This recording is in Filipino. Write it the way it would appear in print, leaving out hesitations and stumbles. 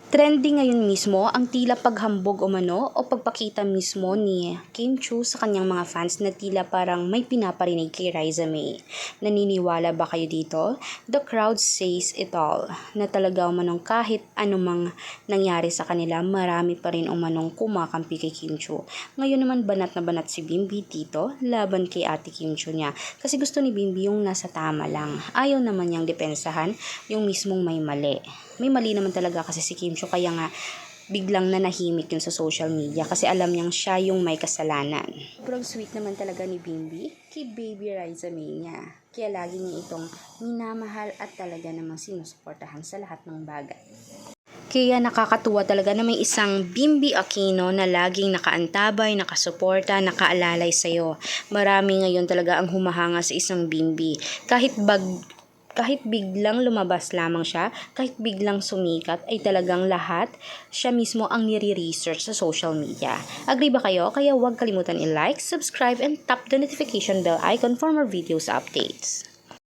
Trending ngayon mismo ang tila paghambog umano o pagpakita mismo ni Kim Chiu sa kanyang mga fans na tila parang may pinaparinig kay Riza May. Naniniwala ba kayo dito? The crowd says it all. Na talaga umanong kahit anumang nangyari sa kanila, marami pa rin umanong kumakampi kay Kim Chiu. Ngayon naman banat na banat si Bimbi dito laban kay ate Kim Chiu niya. Kasi gusto ni Bimbi yung nasa tama lang. Ayaw naman niyang depensahan yung mismong may mali. May mali naman talaga kasi si Kim Chiu, kaya nga biglang nanahimik yun sa social media kasi alam niyang siya yung may kasalanan. Sobrang sweet naman talaga ni Bimbi kay baby Riza May niya. Kaya lagi niya itong minamahal at talaga namang sinusuportahan sa lahat ng bagay. Kaya nakakatuwa talaga na may isang Bimbi Aquino na laging nakaantabay, nakasuporta, nakaalalay sa'yo. Marami ngayon talaga ang humahanga sa isang Bimbi. Kahit biglang lumabas lamang siya, kahit biglang sumikat, ay talagang lahat siya mismo ang nire-research sa social media. Agree ba kayo? Kaya huwag kalimutan i-like, subscribe, and tap the notification bell icon for more videos updates.